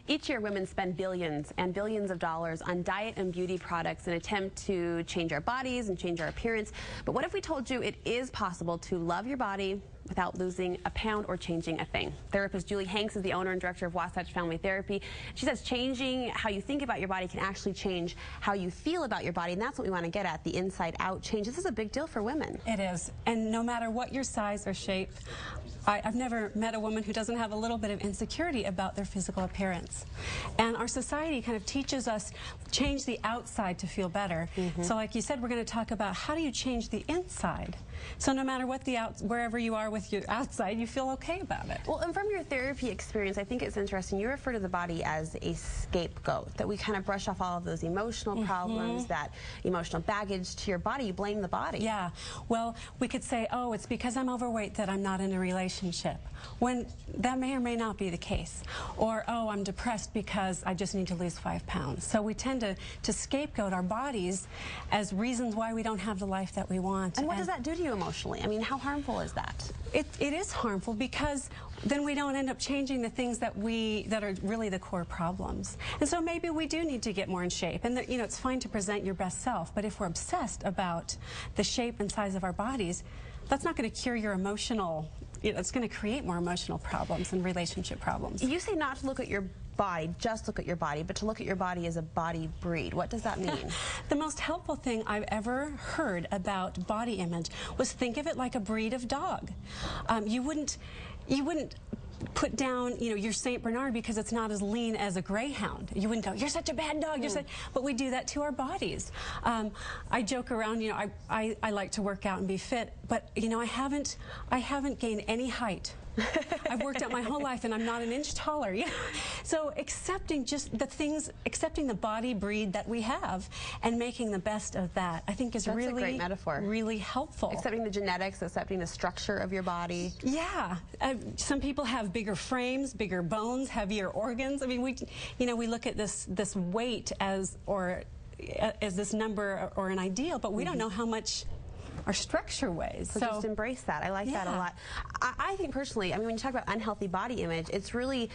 Each year, women spend billions and billions of dollars on diet and beauty products in an attempt to change our bodies and change our appearance. But what if we told you it is possible to love your body without losing a pound or changing a thing? Therapist Julie Hanks is the owner and director of Wasatch Family Therapy. She says changing how you think about your body can actually change how you feel about your body, and that's what we want to get at, the inside-out change. This is a big deal for women. It is, and no matter what your size or shape, I've never met a woman who doesn't have a little bit of insecurity about their physical appearance. And our society kind of teaches us change the outside to feel better. So like you said, we're going to talk about how do you change the inside. So no matter what wherever you are with your outside, you feel okay about it. Well, and from your therapy experience, I think it's interesting. You refer to the body as a scapegoat, that we kind of brush off all of those emotional problems, that emotional baggage to your body. You blame the body. Yeah. Well, we could say, oh, it's because I'm overweight that I'm not in a relationship, when that may or may not be the case. Or, oh, I'm depressed because I just need to lose 5 pounds. So we tend to scapegoat our bodies as reasons why we don't have the life that we want. And what does that do to you emotionally? I mean, how harmful is that? It is harmful, because then we don't end up changing the things that are really the core problems. And so maybe we do need to get more in shape. And you know, it's fine to present your best self, but if we're obsessed about the shape and size of our bodies, that's not going to cure your emotional, it's going to create more emotional problems and relationship problems. You say not to look at your body, just look at your body, but to look at your body as a body breed. What does that mean? The most helpful thing I've ever heard about body image was think of it like a breed of dog. You wouldn't put down, you know, your Saint Bernard because it's not as lean as a greyhound. You wouldn't go, you're such a bad dog, you're such, but we do that to our bodies. I joke around, you know, I like to work out and be fit, but you know, I haven't gained any height. I've worked out my whole life and I'm not an inch taller. Yeah. So accepting just the things, accepting the body breed that we have and making the best of that, I think is That's a great metaphor. Really helpful. Accepting the genetics, accepting the structure of your body. Yeah. Some people have bigger frames, bigger bones, heavier organs. I mean, we look at this weight as this number or an ideal, but we don't know how much our structure weighs. So just embrace that. I like that a lot. I think personally, I mean, when you talk about unhealthy body image, it's really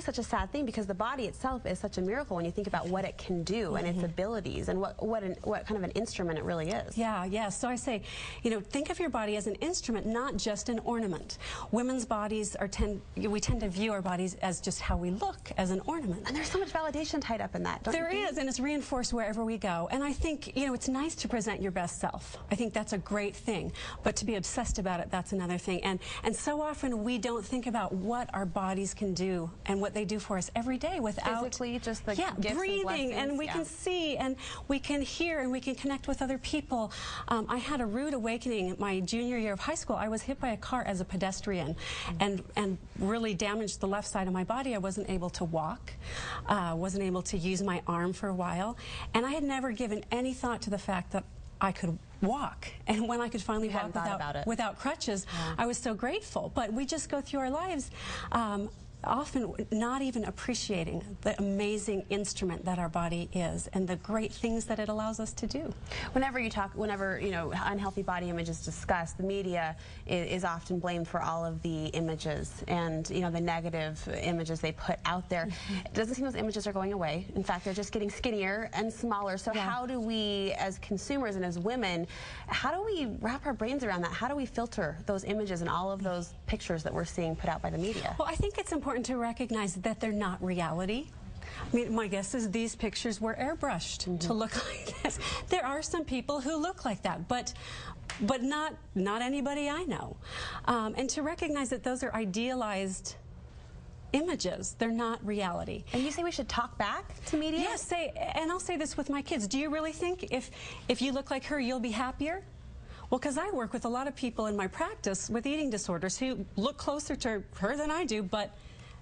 such a sad thing, because the body itself is such a miracle when you think about what it can do and its abilities and what kind of an instrument it really is. Yeah. So I say, you know, think of your body as an instrument, not just an ornament. Women's bodies we tend to view our bodies as just how we look, as an ornament. And there's so much validation tied up in that, don't you think? There is, and it's reinforced wherever we go. And I think, you know, it's nice to present your best self. I think that's a great thing. But to be obsessed about it, that's another thing. And so often we don't think about what our bodies can do and what they do for us every day without physically, just the gifts breathing, and we can see and we can hear and we can connect with other people. I had a rude awakening my junior year of high school. I was hit by a car as a pedestrian and really damaged the left side of my body. I wasn't able to walk, wasn't able to use my arm for a while, and I had never given any thought to the fact that I could walk, and when I could finally walk without crutches, I was so grateful. But we just go through our lives often not even appreciating the amazing instrument that our body is and the great things that it allows us to do. Whenever you know, unhealthy body image is discussed, the media is often blamed for all of the images and, you know, the negative images they put out there. It doesn't seem those images are going away. In fact, they're just getting skinnier and smaller. So how do we, as consumers and as women, how do we wrap our brains around that? How do we filter those images and all of those pictures that we're seeing put out by the media? Well, I think it's important to recognize that they're not reality. I mean, my guess is these pictures were airbrushed to look like this. There are some people who look like that, but not anybody I know. And to recognize that those are idealized images, they're not reality. And you say we should talk back to media? Yes, and I'll say this with my kids. Do you really think if you look like her, you'll be happier? Well, because I work with a lot of people in my practice with eating disorders who look closer to her than I do, but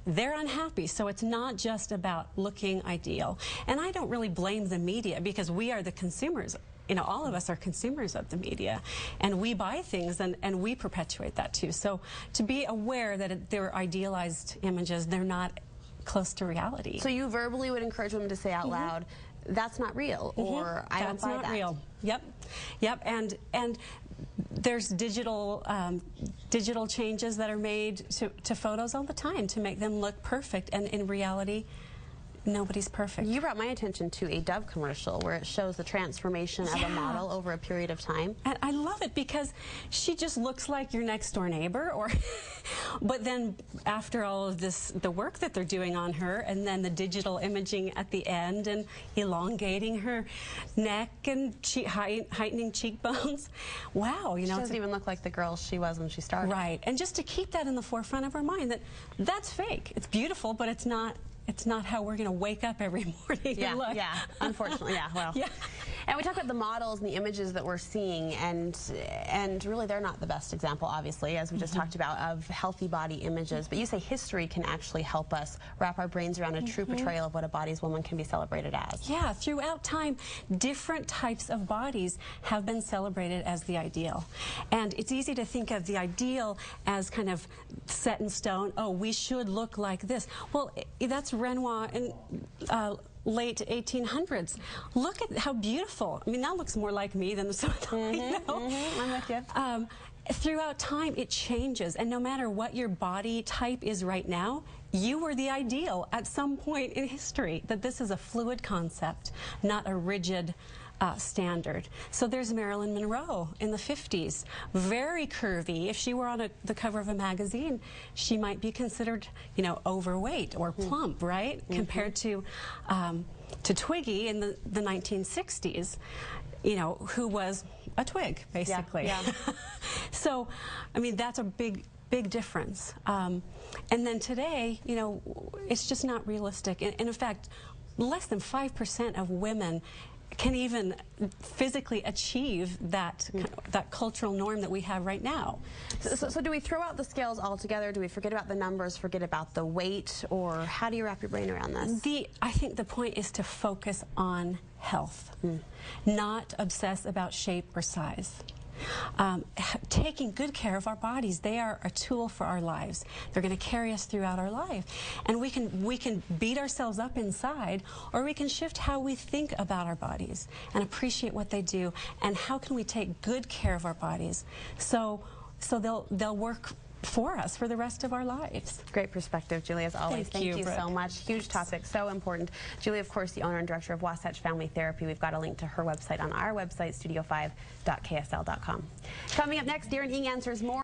they're unhappy. So it's not just about looking ideal. And I don't really blame the media, because we are the consumers. You know, all of us are consumers of the media, and we buy things and we perpetuate that too. So to be aware that they're idealized images, they're not close to reality. So you verbally would encourage women to say out loud, that's not real, or I don't buy that. That's not real. Yep. And there's digital changes that are made to photos all the time to make them look perfect, and in reality, Nobody's perfect. You brought my attention to a Dove commercial where it shows the transformation of a model over a period of time. And I love it because she just looks like your next door neighbor, but then after all of this, the work that they're doing on her, and then the digital imaging at the end and elongating her neck and heightening cheekbones. Wow, you know. She doesn't even look like the girl she was when she started. Right, and just to keep that in the forefront of our mind, that's fake. It's beautiful, but it's not how we're going to wake up every morning and look. Yeah, unfortunately, yeah, well. Yeah. And we talk about the models and the images that we're seeing, and really they're not the best example, obviously, as we just talked about, of healthy body images. But you say history can actually help us wrap our brains around a true portrayal of what a body as woman can be celebrated as. Yeah, throughout time, different types of bodies have been celebrated as the ideal. And it's easy to think of the ideal as kind of set in stone. Oh, we should look like this. Well, that's Renoir in late 1800s. Look at how beautiful. I mean, that looks more like me than the some of them, you know? I'm with you. Throughout time, it changes, and no matter what your body type is right now, you were the ideal at some point in history. That this is a fluid concept, not a rigid standard. So there's Marilyn Monroe in the 50s, very curvy. If she were on the cover of a magazine, she might be considered, you know, overweight or plump, right? Compared to Twiggy in the 1960s, you know, who was a twig, basically. Yeah. So, I mean, that's a big difference. And then today, you know, it's just not realistic. And in fact, less than 5% of women can even physically achieve that cultural norm that we have right now. So do we throw out the scales altogether? Do we forget about the numbers, forget about the weight, or how do you wrap your brain around this? I think the point is to focus on health, not obsess about shape or size. Taking good care of our bodies, they are a tool for our lives. They're going to carry us throughout our life, and we can beat ourselves up inside, or we can shift how we think about our bodies and appreciate what they do, and how can we take good care of our bodies so they'll work for us for the rest of our lives. Great perspective, Julie, as always. Thank you, Brooke. So much. Huge topic, so important. Julie, of course, the owner and director of Wasatch Family Therapy. We've got a link to her website on our website, studio5.ksl.com. Coming up next, Darren Ing answers more.